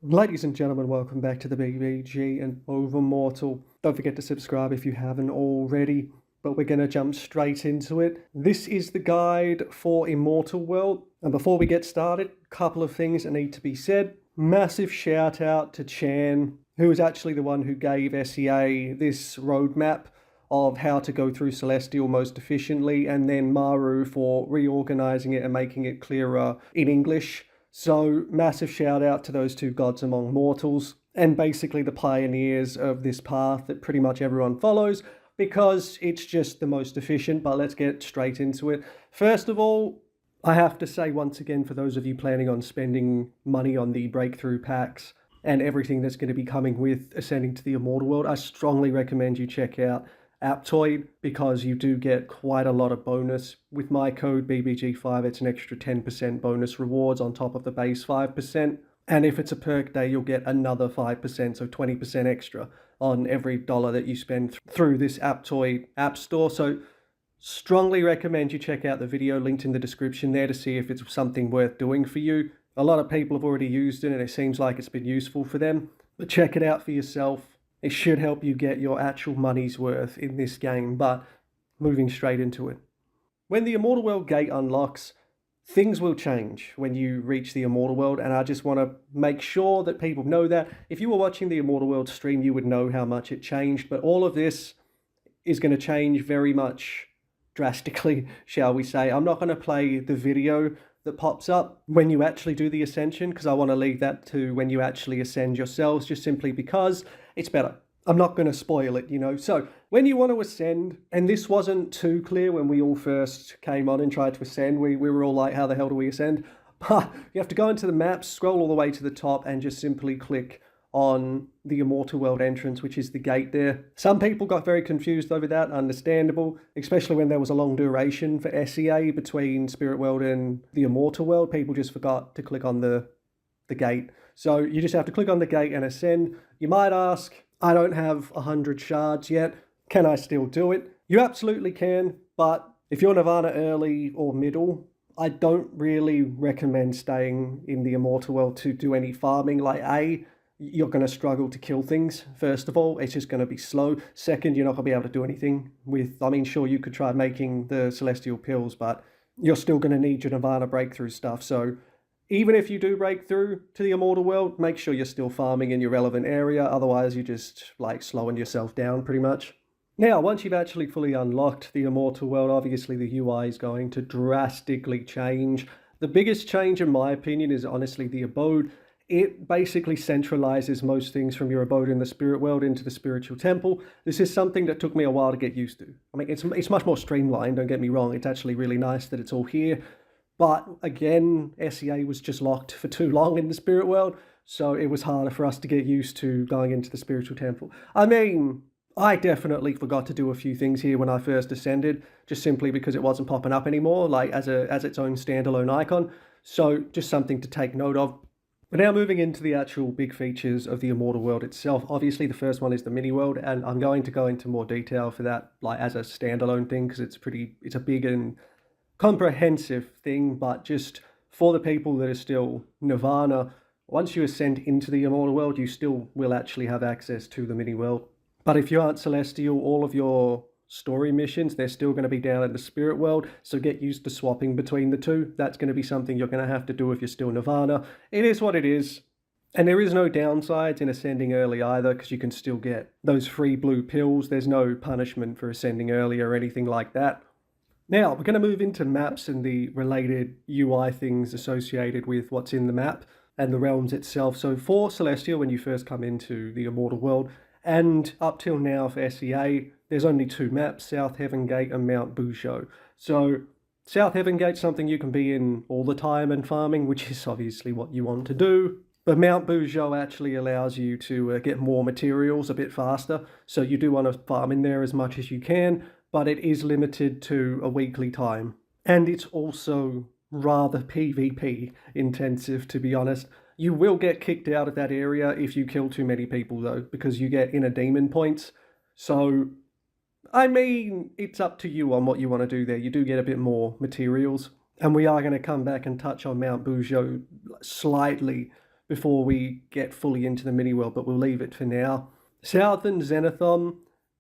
Ladies and gentlemen, welcome back to the BBG and Overmortal. Don't forget to subscribe if you haven't already, but we're going to jump straight into it. This is the guide for Immortal World, and before we get started, a couple of things that need to be said. Massive shout out to Chan, who is actually the one who gave SEA this roadmap of how to go through Celestial most efficiently, and then Maru for reorganizing it and making it clearer in English. So, massive shout out to those two gods among mortals, and basically the pioneers of this path that pretty much everyone follows, because it's just the most efficient. But let's get straight into it. First of all, I have to say once again, for those of you planning on spending money on the breakthrough packs and everything that's going to be coming with Ascending to the Immortal World, I strongly recommend you check out Aptoide, because you do get quite a lot of bonus. With my code BBG5, it's an extra 10% bonus rewards on top of the base 5%. And if it's a perk day, you'll get another 5%, so 20% extra on every dollar that you spend through this Aptoide app store. So strongly recommend you check out the video linked in the description there to see if it's something worth doing for you. A lot of people have already used it and it seems like it's been useful for them, but check it out for yourself. It should help you get your actual money's worth in this game, but moving straight into it. When the Immortal World gate unlocks, things will change when you reach the Immortal World, and I just want to make sure that people know that. If you were watching the Immortal World stream, you would know how much it changed, but all of this is going to change very much drastically, shall we say. I'm not going to play the video that pops up when you actually do the ascension, because I want to leave that to when you actually ascend yourselves, just simply because it's better. I'm not going to spoil it, So when you want to ascend, and this wasn't too clear when we all first came on and tried to ascend, we were all like, how the hell do we ascend? But you have to go into the maps, scroll all the way to the top, and just simply click on the Immortal World entrance, which is the gate there. Some people got very confused over that, understandable, especially when there was a long duration for SEA between Spirit World and the Immortal World. People just forgot to click on the gate. So you just have to click on the gate and ascend. You might ask, I don't have 100 shards yet. Can I still do it? You absolutely can, but if you're Nirvana early or middle, I don't really recommend staying in the Immortal World to do any farming. Like, you're going to struggle to kill things. First of all, it's just going to be slow. Second, you're not going to be able to do anything with, sure, you could try making the Celestial Pills, but you're still going to need your Nirvana breakthrough stuff. So even if you do break through to the Immortal World, make sure you're still farming in your relevant area. Otherwise, you're just slowing yourself down pretty much. Now, once you've actually fully unlocked the Immortal World, obviously the UI is going to drastically change. The biggest change, in my opinion, is honestly the abode. It basically centralizes most things from your abode in the spirit world into the spiritual temple. This is something that took me a while to get used to. It's much more streamlined, don't get me wrong. It's actually really nice that it's all here. But again, SEA was just locked for too long in the spirit world, so it was harder for us to get used to going into the spiritual temple. I definitely forgot to do a few things here when I first ascended, just simply because it wasn't popping up anymore, as its own standalone icon. So just something to take note of. But now moving into the actual big features of the Immortal World itself, obviously the first one is the Miniworld, and I'm going to go into more detail for that, as a standalone thing, because it's a big and comprehensive thing. But just for the people that are still Nirvana, once you ascend into the Immortal World, you still will actually have access to the Miniworld. But if you aren't Celestial, all of your story missions, they're still going to be down in the spirit world, so get used to swapping between the two. That's going to be something you're going to have to do if you're still Nirvana. It is what it is, and there is no downsides in ascending early either, because you can still get those free blue pills. There's no punishment for ascending early or anything like that. Now we're going to move into maps and the related UI things associated with what's in the map and the realms itself. So for Celestial, when you first come into the Immortal World, and up till now for SEA, there's only two maps, South Heaven Gate and Mount Boujo. So South Heaven Gate's something you can be in all the time and farming, which is obviously what you want to do. But Mount Boujo actually allows you to get more materials a bit faster. So you do want to farm in there as much as you can, but it is limited to a weekly time. And it's also rather PvP intensive, to be honest. You will get kicked out of that area if you kill too many people, though, because you get inner demon points. So, it's up to you on what you want to do there. You do get a bit more materials. And we are going to come back and touch on Mount Boujo slightly, before we get fully into the mini-world, but we'll leave it for now. Southern Zenithom,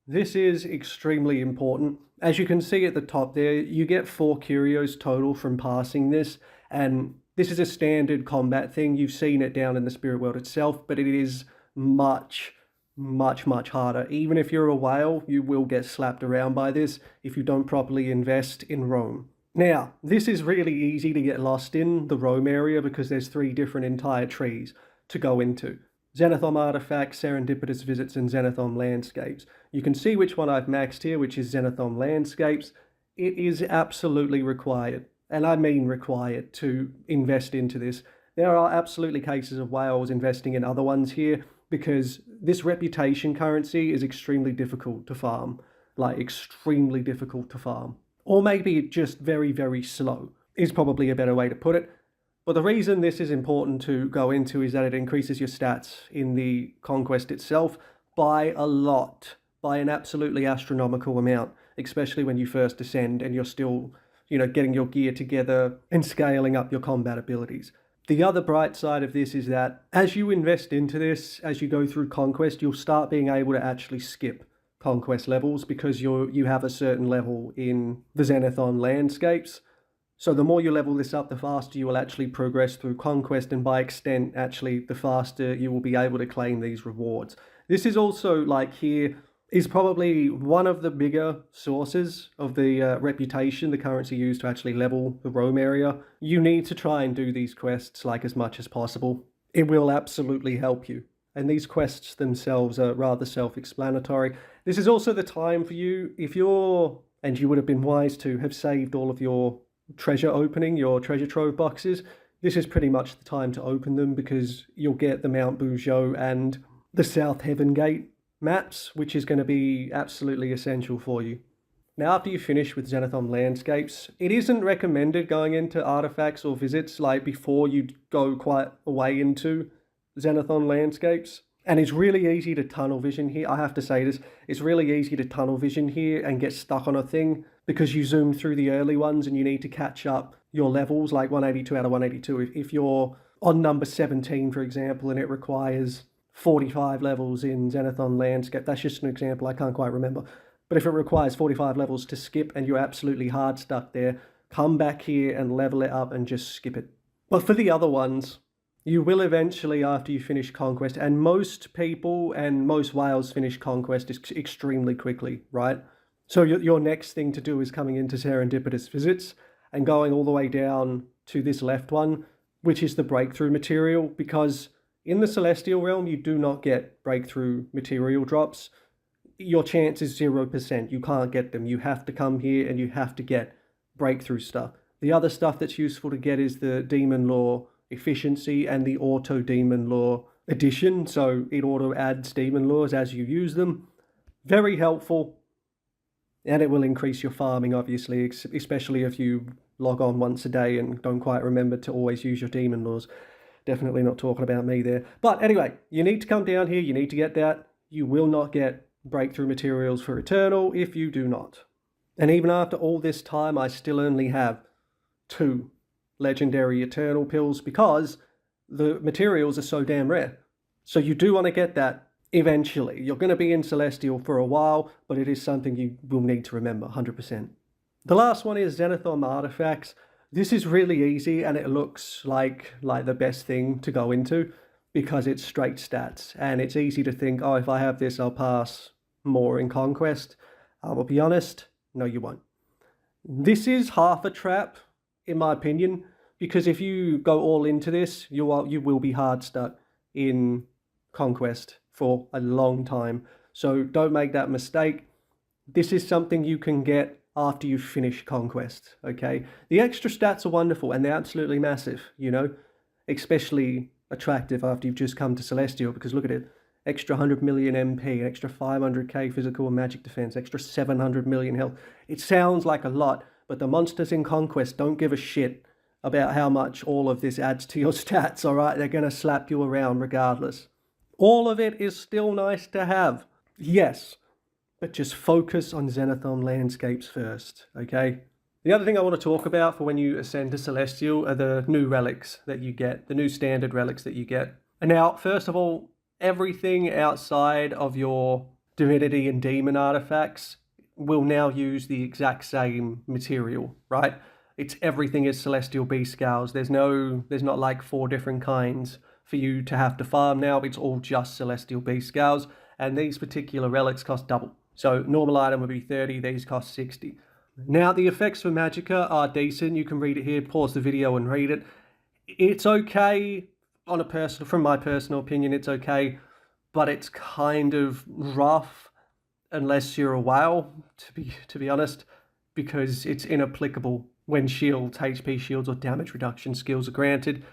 this is extremely important. As you can see at the top there, you get 4 curios total from passing this, and this is a standard combat thing. You've seen it down in the spirit world itself, but it is much harder. Even if you're a whale, you will get slapped around by this if you don't properly invest in roam. Now, this is really easy to get lost in, the roam area, because there's 3 different entire trees to go into. Zenithom Artifacts, Serendipitous Visits, and Zenithom Landscapes. You can see which one I've maxed here, which is Zenithom Landscapes. It is absolutely required, and I mean required, to invest into this. There are absolutely cases of whales investing in other ones here, because this reputation currency is extremely difficult to farm. Like, extremely difficult to farm. Or maybe just very slow, is probably a better way to put it. But the reason this is important to go into is that it increases your stats in the Conquest itself by a lot, by an absolutely astronomical amount, especially when you first ascend and you're still, getting your gear together and scaling up your combat abilities. The other bright side of this is that as you invest into this, as you go through Conquest, you'll start being able to actually skip Conquest levels because you have a certain level in the Zenithom Landscapes. So the more you level this up, the faster you will actually progress through Conquest, and by extent, actually, the faster you will be able to claim these rewards. This is also, like here, is probably one of the bigger sources of the reputation, the currency used to actually level the roam area. You need to try and do these quests like as much as possible. It will absolutely help you. And these quests themselves are rather self-explanatory. This is also the time for you, if you're, and you would have been wise to, have saved all of your treasure opening, your treasure trove boxes. This is pretty much the time to open them, because you'll get the Mount Bougeot and the South Heaven Gate maps, which is going to be absolutely essential for you. Now, after you finish with Zenithom Landscapes, it isn't recommended going into artifacts or visits like before you go quite a way into Zenithom Landscapes. And it's really easy to tunnel vision here. I have to say this, it's really easy to tunnel vision here and get stuck on a thing because you zoom through the early ones and you need to catch up your levels, like 182 out of 182. If you're on number 17, for example, and it requires 45 levels in Zenithom Landscape, that's just an example, I can't quite remember. But if it requires 45 levels to skip and you're absolutely hard stuck there, come back here and level it up and just skip it. But for the other ones, you will eventually, after you finish Conquest, and most people and most whales finish Conquest extremely quickly, right? So your next thing to do is coming into Serendipitous Visits and going all the way down to this left one, which is the breakthrough material, because in the Celestial Realm, you do not get breakthrough material drops. Your chance is 0%. You can't get them. You have to come here and you have to get breakthrough stuff. The other stuff that's useful to get is the Demon Lore Efficiency and the Auto Demon Lore Addition. So it auto adds Demon Lores as you use them. Very helpful. And it will increase your farming, obviously, especially if you log on once a day and don't quite remember to always use your Demon Lores. Definitely not talking about me there. But anyway, you need to come down here. You need to get that. You will not get breakthrough materials for Eternal if you do not. And even after all this time, I still only have 2 legendary Eternal pills because the materials are so damn rare. So you do want to get that eventually. You're going to be in Celestial for a while, but it is something you will need to remember 100%. The last one is Zenithom Artifacts. This is really easy and it looks like the best thing to go into because it's straight stats and it's easy to think, oh, if I have this, I'll pass more in Conquest. I will be honest, no, you won't. This is half a trap, in my opinion, because if you go all into this, you will be hard stuck in Conquest for a long time. So don't make that mistake. This is something you can get after you finish Conquest, okay? The extra stats are wonderful and they're absolutely massive, especially attractive after you've just come to Celestial, because look at it, extra 100 million MP, extra 500k physical and magic defense, extra 700 million health. It sounds like a lot, but the monsters in Conquest don't give a shit about how much all of this adds to your stats, all right? They're going to slap you around regardless. All of it is still nice to have, yes, but just focus on Zenithom Landscapes first, okay? The other thing I want to talk about for when you ascend to Celestial are the new relics that you get, the new standard relics that you get. And now, first of all, everything outside of your divinity and demon artifacts will now use the exact same material, right? It's everything is celestial beast scales. There's not like 4 different kinds for you to have to farm now. It's all just celestial beast scales, and these particular relics cost double. So normal item would be 30, these cost 60. Now the effects for Magicka are decent. You can read it here, pause the video and read it. It's okay from my personal opinion, it's okay, but it's kind of rough unless you're a whale, to be honest, because it's inapplicable when shields, HP shields, or damage reduction skills are granted.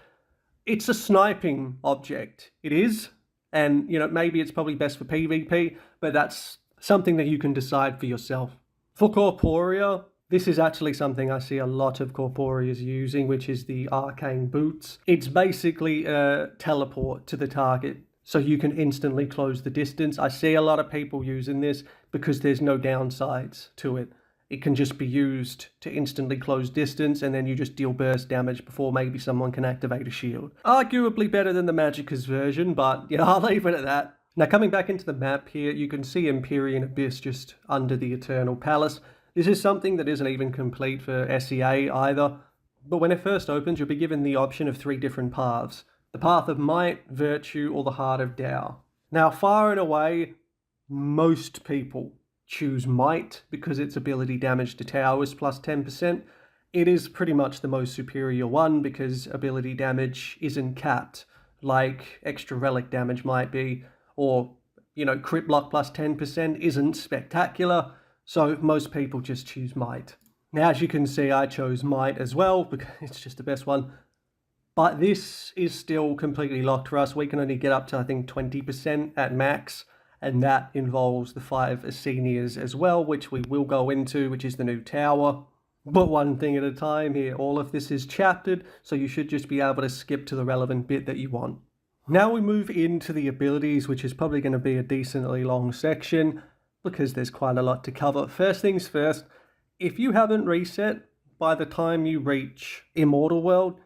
It's a sniping object. It is, and maybe it's probably best for PvP, but that's something that you can decide for yourself. For Corporia, this is actually something I see a lot of Corporias using, which is the arcane boots. It's basically a teleport to the target, so you can instantly close the distance. I see a lot of people using this because there's no downsides to it. It can just be used to instantly close distance, and then you just deal burst damage before maybe someone can activate a shield. Arguably better than the Magicka's version, but I'll leave it at that. Now coming back into the map here, you can see Empyrean Abyss just under the Eternal Palace. This is something that isn't even complete for SEA either, but when it first opens, you'll be given the option of 3 different paths. The Path of Might, Virtue, or the Heart of Tao. Now, far and away, most people choose Might because its ability damage to Tao is plus 10%. It is pretty much the most superior one because ability damage isn't capped, like extra relic damage might be, or, crit block plus 10% isn't spectacular, so most people just choose Might. Now, as you can see, I chose Might as well because it's just the best one. But this is still completely locked for us. We can only get up to, I think, 20% at max, and that involves the 5 Asthenias as well, which we will go into, which is the new tower. But one thing at a time here. All of this is chaptered, so you should just be able to skip to the relevant bit that you want. Now we move into the abilities, which is probably going to be a decently long section, because there's quite a lot to cover. First things first, if you haven't reset by the time you reach Immortal World,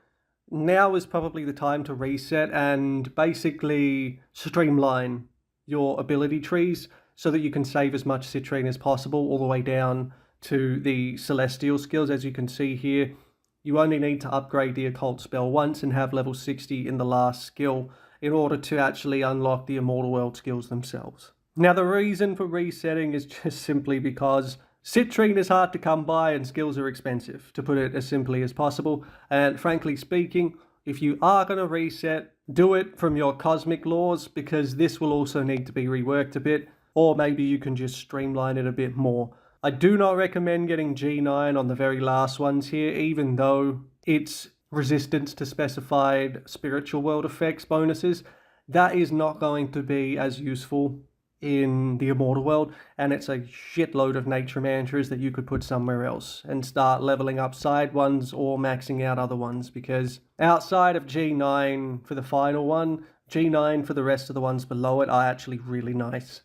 now is probably the time to reset and basically streamline your ability trees so that you can save as much citrine as possible all the way down to the celestial skills. As you can see here, you only need to upgrade the occult spell once and have level 60 in the last skill in order to actually unlock the Immortal World skills themselves. Now the reason for resetting is just simply because citrine is hard to come by and skills are expensive, to put it as simply as possible. And frankly speaking, if you are going to reset, do it from your cosmic laws, because this will also need to be reworked a bit, or maybe you can just streamline it a bit more. I do not recommend getting G9 on the very last ones here, even though it's resistance to specified spiritual world effects bonuses. That is not going to be as useful in the Immortal World, and it's a shitload of nature mantras that you could put somewhere else and start leveling up side ones or maxing out other ones, because outside of G9 for the final one, G9 for the rest of the ones below it are actually really nice.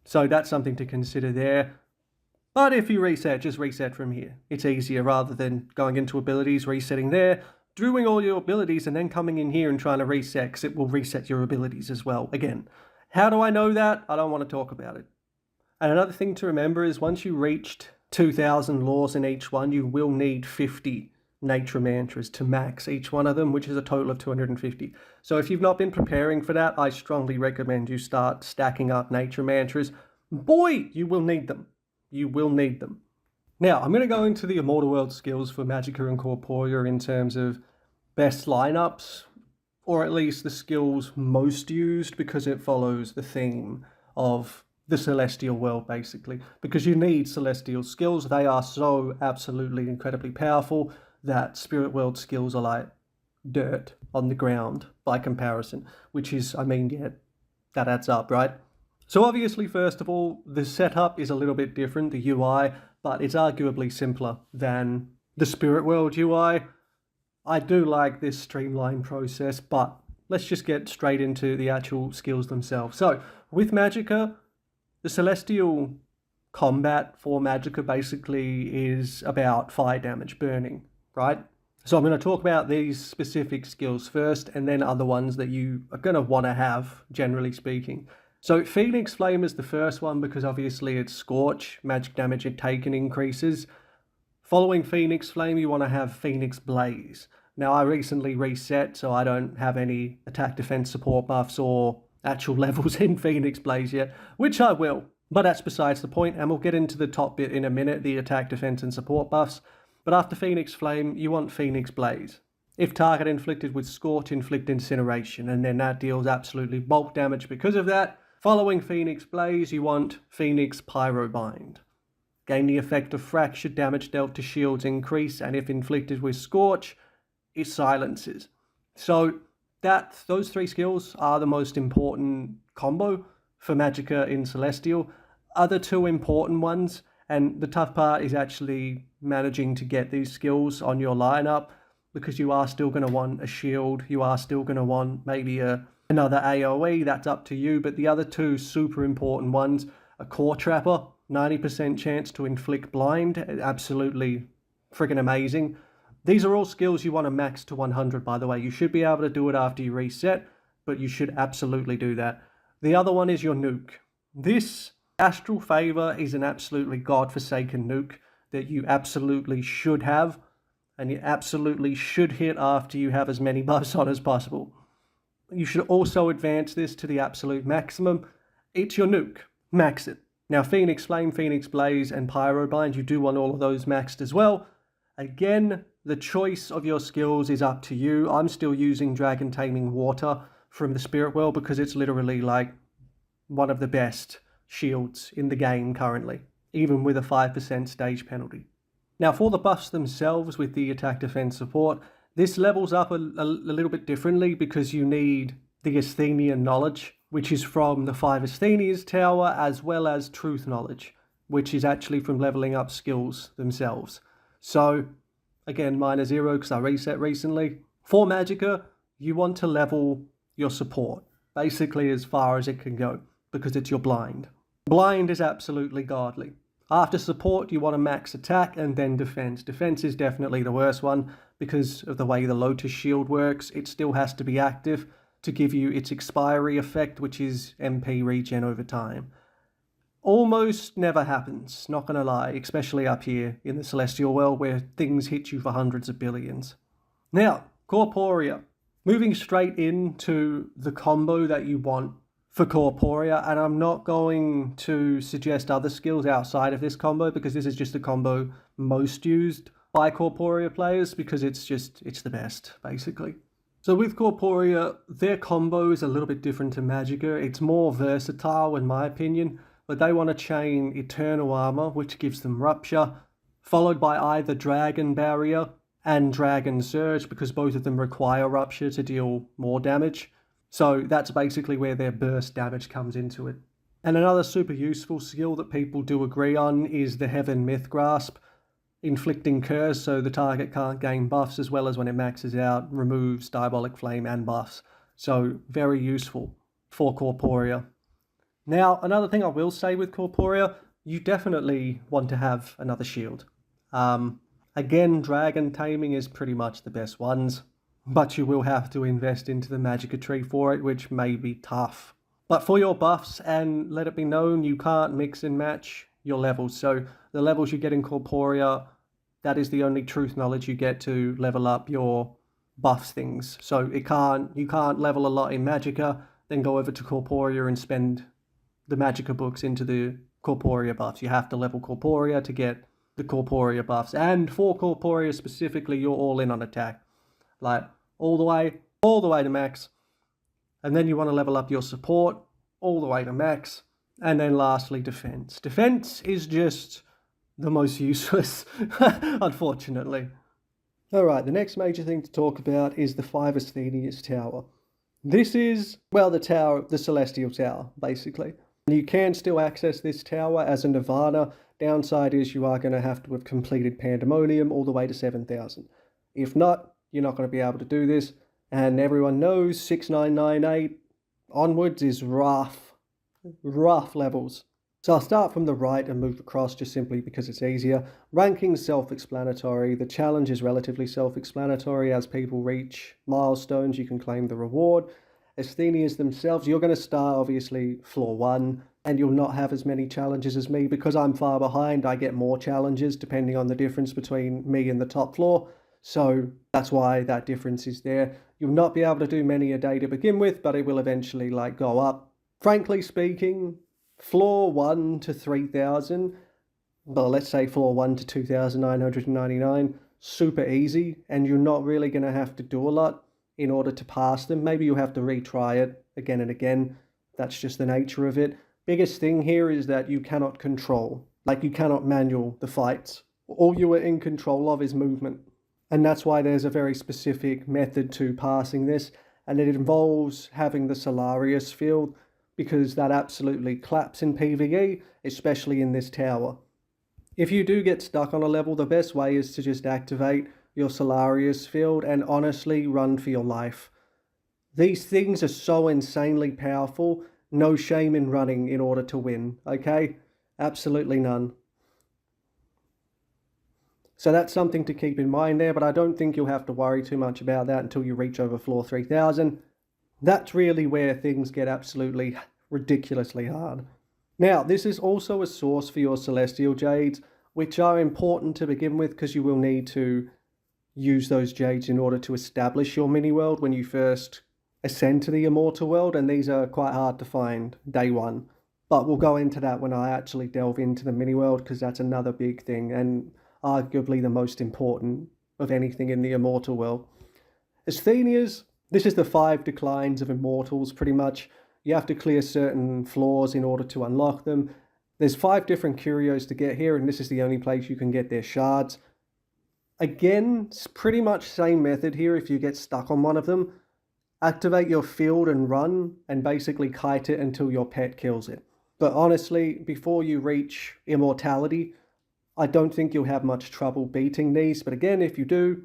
So that's something to consider there. But if you reset, just reset from here. It's easier rather than going into abilities, resetting there, doing all your abilities, and then coming in here and trying to reset, because it will reset your abilities as well again. How do I know that? I don't want to talk about it. And another thing to remember is once you reached 2,000 laws in each one, you will need 50 nature mantras to max each one of them, which is a total of 250. So if you've not been preparing for that, I strongly recommend you start stacking up nature mantras. Boy, you will need them. You will need them. Now, I'm going to go into the Immortal World skills for Magicka and Corporia in terms of best lineups, or at least the skills most used, because it follows the theme of the Celestial World, basically. Because you need Celestial skills. They are so absolutely incredibly powerful that Spirit World skills are like dirt on the ground by comparison. Which is, yeah, that adds up, right? So obviously, first of all, the setup is a little bit different, the UI, but it's arguably simpler than the Spirit World UI. I do like this streamlined process, but let's just get straight into the actual skills themselves. So, with Magicka, the Celestial combat for Magicka basically is about fire damage, burning, right? So I'm going to talk about these specific skills first, and then other ones that you are going to want to have, generally speaking. So Phoenix Flame is the first one because obviously it's Scorch, magic damage it taken increases. Following Phoenix Flame, you want to have Phoenix Blaze. Now I recently reset, so I don't have any attack, defense, support buffs or actual levels in Phoenix Blaze yet, which I will. But that's besides the point, and we'll get into the top bit in a minute, the attack, defense, and support buffs. But after Phoenix Flame, you want Phoenix Blaze. If target inflicted with Scorch, inflict Incineration, and then that deals absolutely bulk damage because of that. Following Phoenix Blaze, you want Phoenix Pyrobind. Gain the effect of fractured damage dealt to shields increase, and if inflicted with Scorch, it silences. So those three skills are the most important combo for Magicka in Celestial. Other two important ones, and the tough part is actually managing to get these skills on your lineup, because you are still going to want a shield, you are still going to want maybe another AoE, that's up to you, but the other two super important ones, a Core Trapper, 90% chance to inflict blind, absolutely freaking amazing. These are all skills you want to max to 100, by the way. You should be able to do it after you reset, but you should absolutely do that. The other one is your nuke. This Astral Favor is an absolutely godforsaken nuke that you absolutely should have, and you absolutely should hit after you have as many buffs on as possible. You should also advance this to the absolute maximum. It's your nuke. Max it. Now, Phoenix Flame, Phoenix Blaze, and Pyrobind, you do want all of those maxed as well. Again, the choice of your skills is up to you. I'm still using Dragon Taming Water from the Spirit World because it's literally like one of the best shields in the game currently, even with a 5% stage penalty. Now, for the buffs themselves with the attack, defense, support, this levels up a little bit differently because you need the Asthenian knowledge, which is from the 5 Asthenias tower, as well as truth knowledge, which is actually from leveling up skills themselves. So, again, mine are 0 because I reset recently. For Magicka, you want to level your support, basically as far as it can go, because it's your blind. Blind is absolutely godly. After support, you want to max attack and then defense. Defense is definitely the worst one because of the way the Lotus Shield works. It still has to be active to give you its expiry effect, which is MP regen over time. Almost never happens, not gonna lie, especially up here in the Celestial world where things hit you for hundreds of billions. Now, Corporia. Moving straight into the combo that you want for Corporia, and I'm not going to suggest other skills outside of this combo because this is just the combo most used by Corporia players because it's the best, basically. So with Corporia, their combo is a little bit different to Magicka. It's more versatile in my opinion, but they want to chain Eternal Armor, which gives them Rupture, followed by either Dragon Barrier and Dragon Surge because both of them require Rupture to deal more damage. So that's basically where their burst damage comes into it. And another super useful skill that people do agree on is the Heaven Myth Grasp, inflicting curse so the target can't gain buffs, as well as when it maxes out, removes Diabolic Flame and buffs. So very useful for Corporia. Now, another thing I will say with Corporia, you definitely want to have another shield. Again, Dragon Taming is pretty much the best ones, but you will have to invest into the Magicka tree for it, which may be tough. But for your buffs, and let it be known, you can't mix and match your levels. So the levels you get in Corporia, that is the only truth knowledge you get to level up your buff things. So you can't level a lot in Magicka, then go over to Corporia and spend the Magicka books into the Corporia buffs. You have to level Corporia to get the Corporia buffs. And for Corporia specifically, you're all in on attack. Like, all the way to max. And then you want to level up your support all the way to max. And then lastly, defense. Defense is just the most useless, unfortunately. Alright, the next major thing to talk about is the 5 Asthenias tower. This is, well, the Celestial Tower, basically. You can still access this tower as a Nirvana. Downside is you are going to have to have completed Pandemonium all the way to 7,000. If not, you're not going to be able to do this. And everyone knows 6998 onwards is rough levels. So I'll start from the right and move across just simply because it's easier. Ranking's self-explanatory. The challenge is relatively self-explanatory. As people reach milestones, you can claim the reward. Asthenias themselves, you're going to start obviously floor 1, and you'll not have as many challenges as me. Because I'm far behind, I get more challenges depending on the difference between me and the top floor. So that's why that difference is there. You'll not be able to do many a day to begin with, but it will eventually go up. Frankly speaking, floor 1 to 3,000, well, let's say floor 1 to 2,999, super easy, and you're not really going to have to do a lot in order to pass them. Maybe you'll have to retry it again and again. That's just the nature of it. Biggest thing here is that you cannot control. You cannot manual the fights. All you are in control of is movement. And that's why there's a very specific method to passing this, and it involves having the Solarius field, because that absolutely claps in PvE, especially in this tower. If you do get stuck on a level, the best way is to just activate your Solarius field and honestly run for your life. These things are so insanely powerful, no shame in running in order to win, okay? Absolutely none. So that's something to keep in mind there, but I don't think you'll have to worry too much about that until you reach over floor 3,000. That's really where things get absolutely ridiculously hard. Now, this is also a source for your Celestial Jades, which are important to begin with because you will need to use those Jades in order to establish your mini-world when you first ascend to the Immortal world, and these are quite hard to find day one. But we'll go into that when I actually delve into the mini-world, because that's another big thing, and arguably the most important of anything in the Immortal world. Asthenias, this is the 5 declines of Immortals, pretty much. You have to clear certain floors in order to unlock them. There's 5 different curios to get here, and this is the only place you can get their shards. Again, it's pretty much same method here if you get stuck on one of them. Activate your field and run, and basically kite it until your pet kills it. But honestly, before you reach immortality, I don't think you'll have much trouble beating these, but again, if you do,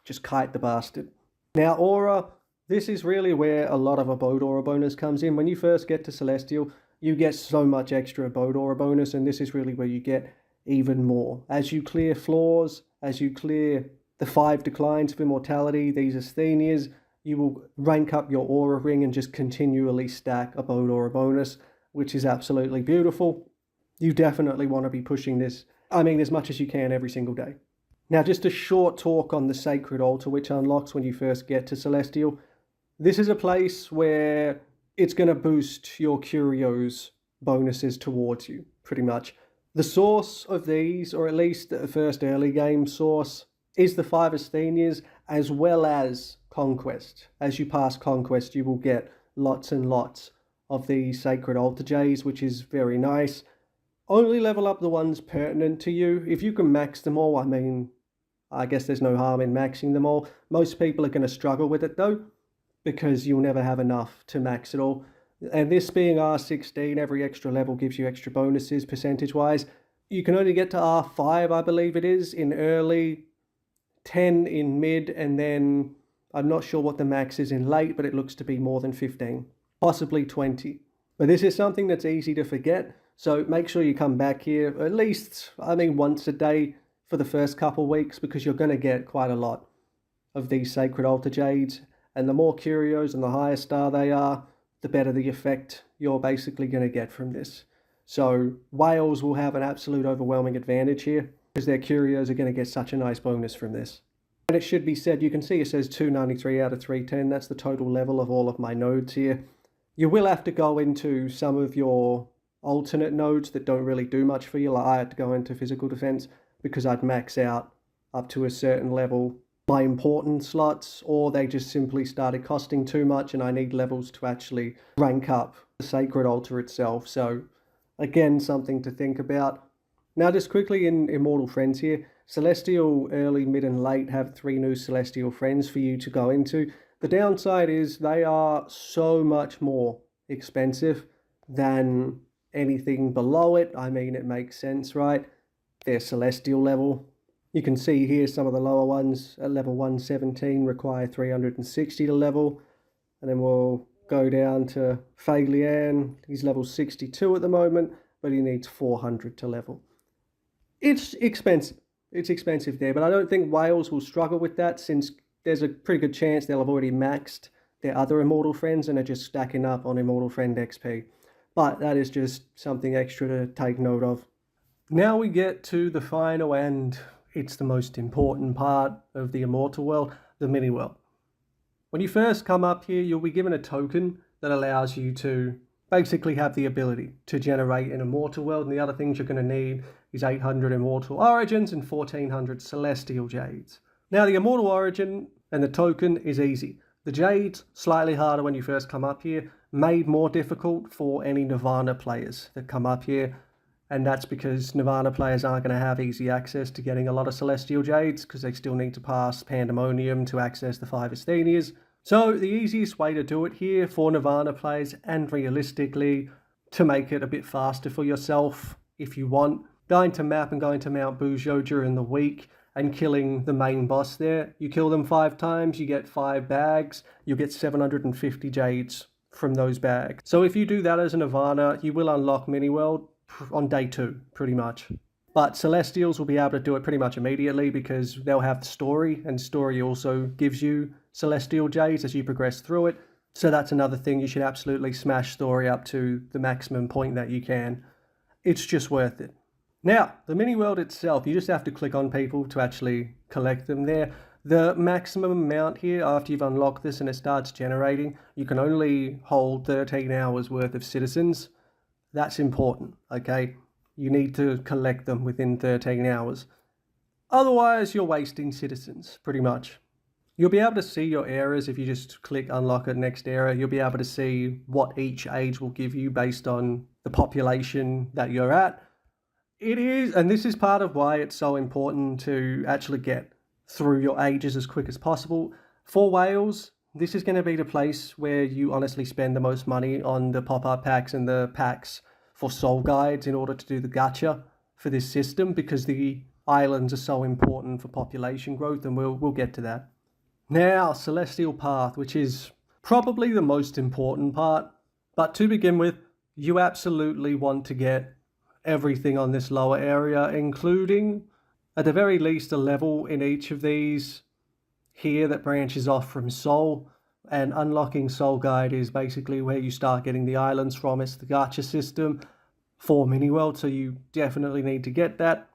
just kite the bastard. Now, Aura, this is really where a lot of Abode Aura bonus comes in. When you first get to Celestial, you get so much extra Abode Aura bonus, and this is really where you get even more. As you clear floors, as you clear the 5 declines of immortality, these Asthenias, you will rank up your Aura ring and just continually stack Abode Aura bonus, which is absolutely beautiful. You definitely want to be pushing this, as much as you can every single day. Now, just a short talk on the Sacred Altar, which unlocks when you first get to Celestial. This is a place where it's going to boost your Curios bonuses towards you, pretty much. The source of these, or at least the first early game source, is the 5 Asthenias, as well as Conquest. As you pass Conquest, you will get lots and lots of the Sacred Altar Jades, which is very nice. Only level up the ones pertinent to you. If you can max them all, I guess there's no harm in maxing them all. Most people are going to struggle with it though, because you'll never have enough to max it all. And this being R16, every extra level gives you extra bonuses percentage-wise. You can only get to R5, I believe it is, in early, 10 in mid, and then I'm not sure what the max is in late, but it looks to be more than 15, possibly 20. But this is something that's easy to forget. So make sure you come back here at least, once a day for the first couple weeks, because you're going to get quite a lot of these Sacred Altar Jades. And the more curios and the higher star they are, the better the effect you're basically going to get from this. So whales will have an absolute overwhelming advantage here, because their curios are going to get such a nice bonus from this. And it should be said, you can see it says 293 out of 310. That's the total level of all of my nodes here. You will have to go into some of your alternate nodes that don't really do much for you. Like I had to go into physical defense because I'd max out up to a certain level my important slots, or they just simply started costing too much and I need levels to actually rank up the Sacred Altar itself. So again, something to think about. Now just quickly in Immortal Friends here, Celestial early, mid and late have 3 new Celestial Friends for you to go into. The downside is they are so much more expensive than anything below it. It makes sense, right? They're Celestial level. You can see here some of the lower ones at level 117 require 360 to level. And then we'll go down to Faglian. He's level 62 at the moment. but he needs 400 to level. It's expensive. It's expensive there, but I don't think Wales will struggle with that, since there's a pretty good chance they'll have already maxed their other Immortal Friends and are just stacking up on Immortal Friend XP. But that is just something extra to take note of. Now we get to the final, and it's the most important part of the Immortal world, the Miniworld. When you first come up here, you'll be given a token that allows you to basically have the ability to generate an Immortal world, and the other things you're going to need is 800 Immortal Origins and 1400 Celestial Jades. Now the Immortal Origin and the token is easy. The Jades, slightly harder when you first come up here, made more difficult for any Nirvana players that come up here, and that's because Nirvana players aren't going to have easy access to getting a lot of Celestial Jades, because they still need to pass Pandemonium to access the 5 Asthenias. So the easiest way to do it here for Nirvana players, and realistically to make it a bit faster for yourself if you want, going to map and going to Mount Bujo during the week and killing the main boss there. You kill them 5 times, you get 5 bags, you get 750 Jades from those bags. So if you do that as a Nirvana, you will unlock Miniworld on day 2, pretty much. But Celestials will be able to do it pretty much immediately, because they'll have the story, and story also gives you Celestial Jades as you progress through it. So that's another thing, you should absolutely smash story up to the maximum point that you can. It's just worth it. Now, the Miniworld itself, you just have to click on people to actually collect them there. The maximum amount here, after you've unlocked this and it starts generating, you can only hold 13 hours worth of citizens. That's important, okay? You need to collect them within 13 hours. Otherwise, you're wasting citizens, pretty much. You'll be able to see your eras if you just click unlock at next era. You'll be able to see what each age will give you based on the population that you're at. It is, and this is part of why it's so important to actually get through your ages as quick as possible. For Wales, this is going to be the place where you honestly spend the most money on the pop-up packs and the packs for Soulguides in order to do the gacha for this system, because the islands are so important for population growth, and we'll get to that. Now, Celestial Path, which is probably the most important part, but to begin with, you absolutely want to get everything on this lower area, including at the very least a level in each of these here that branches off from Soul. And unlocking Soulguide is basically where you start getting the islands from. It's the gacha system for Miniworld, so you definitely need to get that.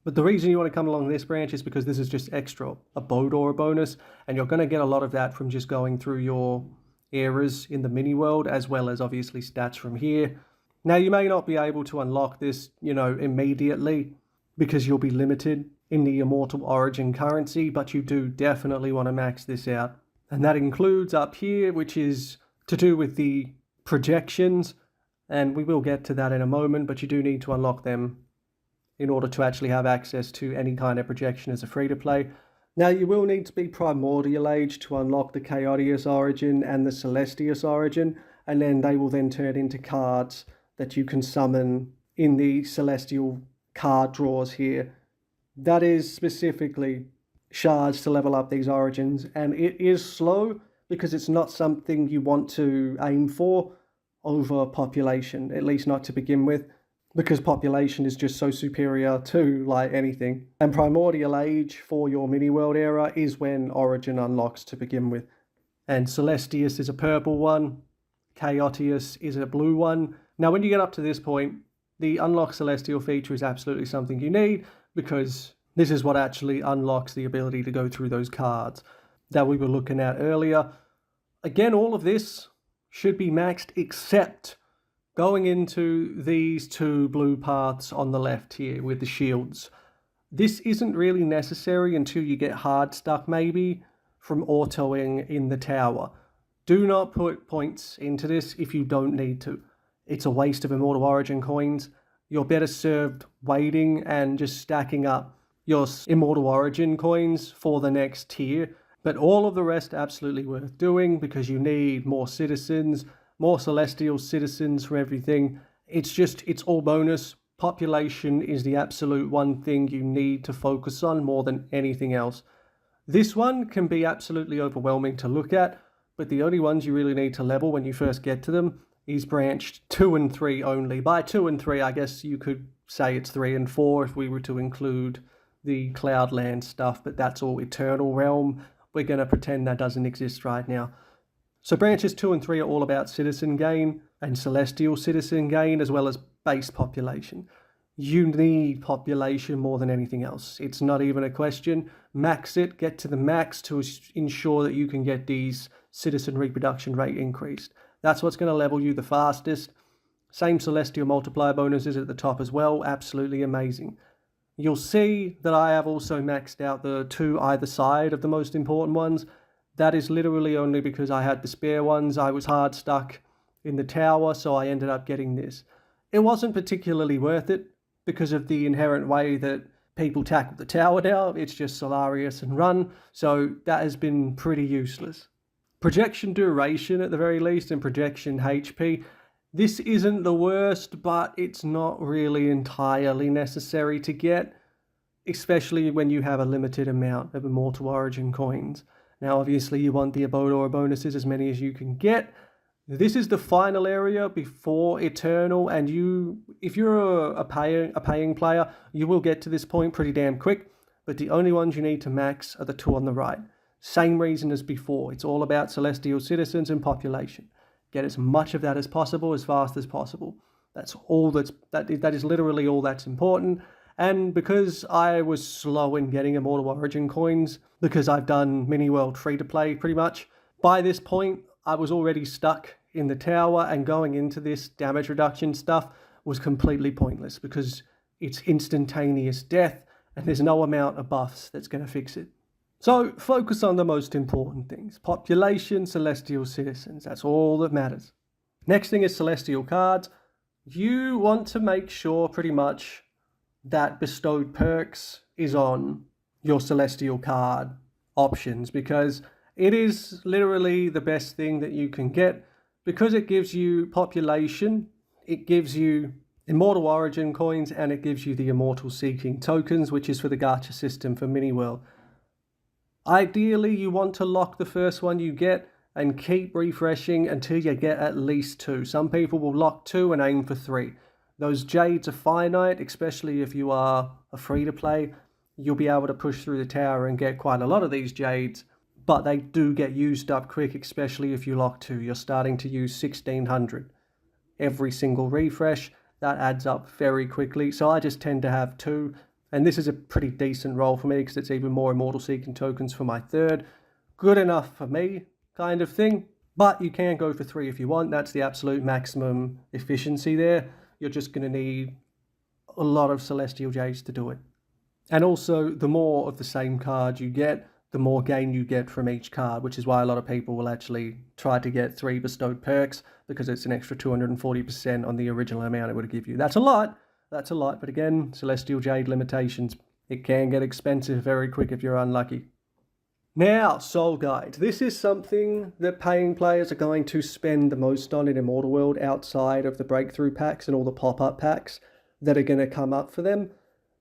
But the reason you want to come along this branch is because this is just extra, a Bodor bonus, and you're going to get a lot of that from just going through your eras in the Miniworld, as well as obviously stats from here. Now, you may not be able to unlock this, immediately, because you'll be limited in the Immortal Origin currency, but you do definitely want to max this out. And that includes up here, which is to do with the projections, and we will get to that in a moment, but you do need to unlock them in order to actually have access to any kind of projection as a free-to-play. Now, you will need to be Primordial Age to unlock the Chaotius Origin and the Celestius Origin, and then they will then turn into cards that you can summon in the Celestial card draws here. That is specifically shards to level up these origins, and it is slow because it's not something you want to aim for over population, at least not to begin with, because population is just so superior to anything. And Primordial Age for your Miniworld era is when Origin unlocks to begin with. And Celestius is a purple one, Chaotius is a blue one. Now when you get up to this point, the Unlock Celestial feature is absolutely something you need, because this is what actually unlocks the ability to go through those cards that we were looking at earlier. Again, all of this should be maxed except going into these 2 blue paths on the left here with the shields. This isn't really necessary until you get hard stuck maybe from autoing in the tower. Do not put points into this if you don't need to. It's a waste of Immortal Origin coins. You're better served waiting and just stacking up your Immortal Origin coins for the next tier. But all of the rest absolutely worth doing, because you need more citizens, more Celestial citizens for everything. It's all bonus. Population is the absolute one thing you need to focus on more than anything else. This one can be absolutely overwhelming to look at, but the only ones you really need to level when you first get to them is branched 2 and 3 only. By 2 and 3, I guess you could say it's 3 and 4 if we were to include the Cloudland stuff, but that's all Eternal Realm. We're going to pretend that doesn't exist right now. So branches 2 and 3 are all about citizen gain and celestial citizen gain, as well as base population. You need population more than anything else. It's not even a question. Max it, get to the max to ensure that you can get these citizen reproduction rate increased. That's what's going to level you the fastest. Same celestial multiplier bonuses at the top as well. Absolutely amazing. You'll see that I have also maxed out the 2 either side of the most important ones. That is literally only because I had the spare ones. I was hard stuck in the tower, so I ended up getting this. It wasn't particularly worth it because of the inherent way that people tackle the tower now. It's just Solarius and run, so that has been pretty useless. Projection duration at the very least and projection HP. This isn't the worst, but it's not really entirely necessary to get, especially when you have a limited amount of Immortal Origin coins. Now, obviously, you want the Abodor bonuses, as many as you can get. This is the final area before Eternal, and if you're a paying player, you will get to this point pretty damn quick, but the only ones you need to max are the 2 on the right. Same reason as before. It's all about celestial citizens and population. Get as much of that as possible, as fast as possible. That is literally all that's important. And because I was slow in getting Immortal Origin coins, because I've done Miniworld free-to-play pretty much, by this point, I was already stuck in the tower, and going into this damage reduction stuff was completely pointless because it's instantaneous death, and there's no amount of buffs that's going to fix it. So focus on the most important things. Population, celestial citizens, that's all that matters. Next thing is celestial cards. You want to make sure pretty much that bestowed perks is on your celestial card options, because it is literally the best thing that you can get, because it gives you population, it gives you Immortal Origin coins, and it gives you the Immortal Seeking tokens, which is for the gacha system for Miniworld. Ideally, you want to lock the first one you get and keep refreshing until you get at least 2. Some people will lock 2 and aim for 3. Those jades are finite, especially if you are a free-to-play. You'll be able to push through the tower and get quite a lot of these jades, but they do get used up quick, especially if you lock 2. You're starting to use 1600 every single refresh. That adds up very quickly, so I just tend to have 2, and this is a pretty decent roll for me because it's even more Immortal Seeking tokens for my 3rd. Good enough for me, kind of thing, but you can go for 3 if you want. That's the absolute maximum efficiency there. You're just going to need a lot of Celestial Jades to do it. And also, the more of the same card you get, the more gain you get from each card, which is why a lot of people will actually try to get 3 bestowed perks, because it's an extra 240% on the original amount it would give you. That's a lot, but again, Celestial Jade limitations. It can get expensive very quick if you're unlucky. Now, Soulguides. This is something that paying players are going to spend the most on in Immortal World, outside of the breakthrough packs and all the pop-up packs that are going to come up for them,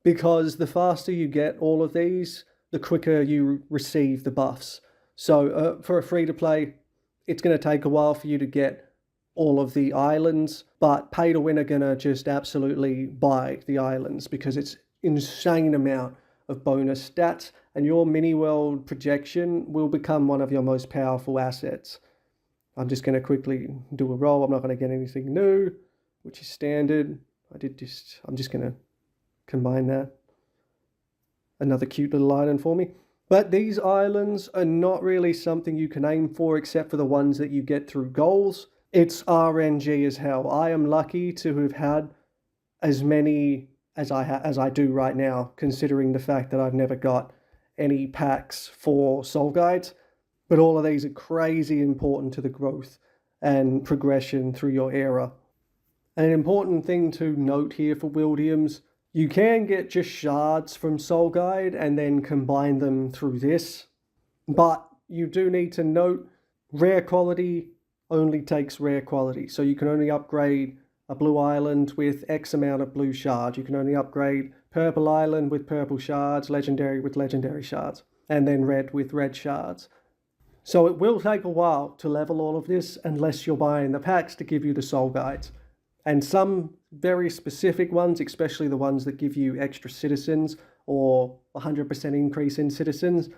because the faster you get all of these, the quicker you receive the buffs. So for a free-to-play, it's going to take a while for you to get all of the islands, but pay-to-win are going to just absolutely buy the islands because it's insane amount of bonus stats, and your mini-world projection will become one of your most powerful assets. I'm just going to quickly do a roll. I'm not going to get anything new, which is standard. I'm just going to combine that. Another cute little island for me. But these islands are not really something you can aim for except for the ones that you get through goals. It's RNG as hell. I am lucky to have had as many as I do right now, considering the fact that I've never got any packs for Soulguides. But all of these are crazy important to the growth and progression through your era. And an important thing to note here for Wildiums, you can get just shards from Soulguide and then combine them through this. But you do need to note, rare quality only takes rare quality. So you can only upgrade a blue island with X amount of blue shards. You can only upgrade purple island with purple shards, legendary with legendary shards, and then red with red shards. So it will take a while to level all of this unless you're buying the packs to give you the Soulguides. And some very specific ones, especially the ones that give you extra citizens or 100% increase in citizens,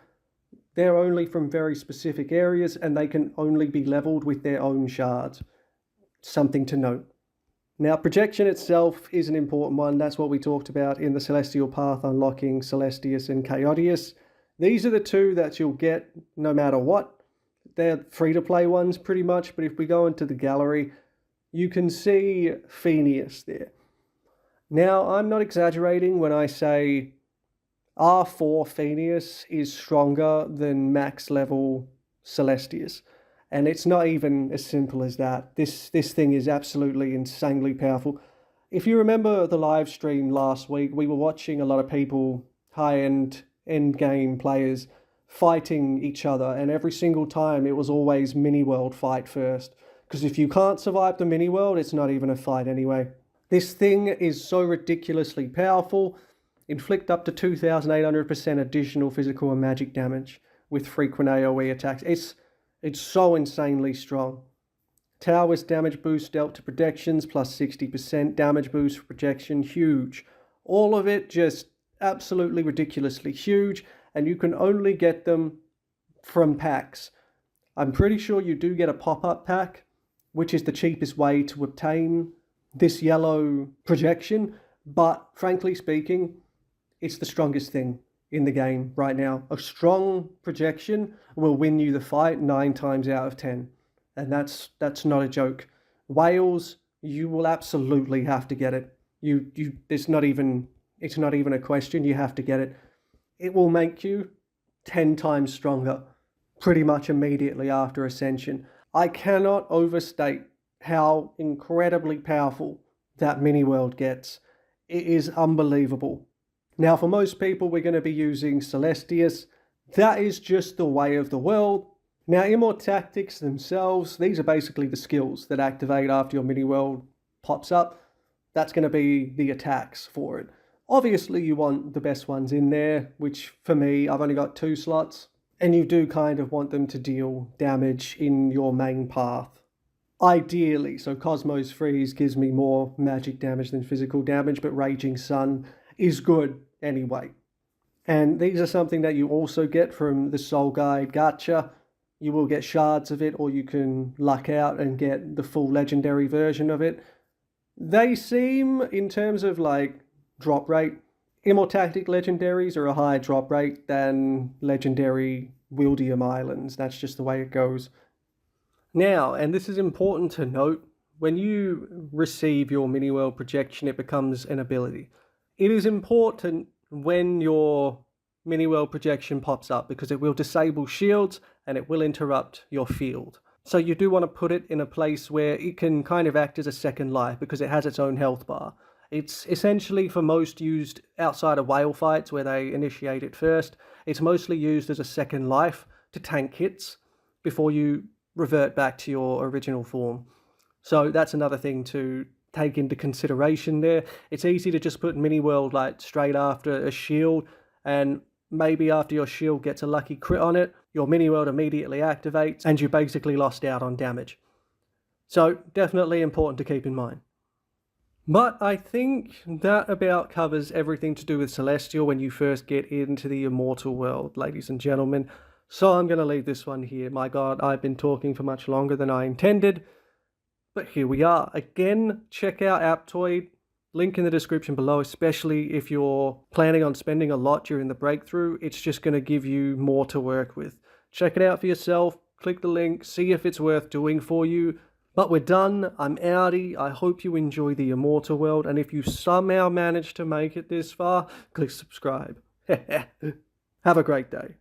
they're only from very specific areas and they can only be leveled with their own shards. Something to note. Now, projection itself is an important one. That's what we talked about in the Celestial Path, unlocking Celestius and Chaotius. These are the two that you'll get no matter what. They're free-to-play ones pretty much, but if we go into the gallery, you can see Asthenias there. Now, I'm not exaggerating when I say R4 Asthenias is stronger than max level Celestius. And it's not even as simple as that. This thing is absolutely insanely powerful. If you remember the live stream last week, we were watching a lot of people, high-end end-game players, fighting each other. And every single time it was always Miniworld fight first. Because if you can't survive the Miniworld, it's not even a fight anyway. This thing is so ridiculously powerful. Inflict up to 2,800% additional physical and magic damage with frequent AoE attacks. It's so insanely strong. Towers damage boost dealt to projections plus 60%. Damage boost for projection, huge. All of it just absolutely ridiculously huge. And you can only get them from packs. I'm pretty sure you do get a pop-up pack, which is the cheapest way to obtain this yellow projection. But frankly speaking, it's the strongest thing in the game right now. A strong projection will win you the fight 9 times out of 10. And that's not a joke. Whales, you will absolutely have to get it. It's not even a question, you have to get it. It will make you 10 times stronger pretty much immediately after Ascension. I cannot overstate how incredibly powerful that Miniworld gets. It is unbelievable. Now, for most people, we're going to be using Celestius. That is just the way of the world. Now, Immortactics themselves, these are basically the skills that activate after your Miniworld pops up. That's going to be the attacks for it. Obviously, you want the best ones in there, which for me, I've only got 2 slots. And you do kind of want them to deal damage in your main path. Ideally, so Cosmos Freeze gives me more magic damage than physical damage, but Raging Sun is good anyway. And these are something that you also get from the Soulguide gacha. You will get shards of it, or you can luck out and get the full legendary version of it. They seem, in terms of like drop rate, Immortactic legendaries are a higher drop rate than legendary Wildium islands. That's just the way it goes. Now, and this is important to note, when you receive your Miniworld projection, it becomes an ability. It is important when your Miniworld projection pops up because it will disable shields and it will interrupt your field. So you do want to put it in a place where it can kind of act as a second life because it has its own health bar. It's essentially for most used outside of whale fights where they initiate it first. It's mostly used as a second life to tank hits before you revert back to your original form. So that's another thing to take into consideration there. It's easy to just put Miniworld like straight after a shield, and maybe after your shield gets a lucky crit on it, your Miniworld immediately activates and you basically lost out on damage. So definitely important to keep in mind. But I think that about covers everything to do with Celestial when you first get into the Immortal world, ladies and gentlemen. So I'm going to leave this one here. My God, I've been talking for much longer than I intended. But here we are. Again, check out Aptoide. Link in the description below, especially if you're planning on spending a lot during the breakthrough. It's just going to give you more to work with. Check it out for yourself. Click the link. See if it's worth doing for you. But we're done. I'm outie. I hope you enjoy the Immortal world. And if you somehow managed to make it this far, click subscribe. Have a great day.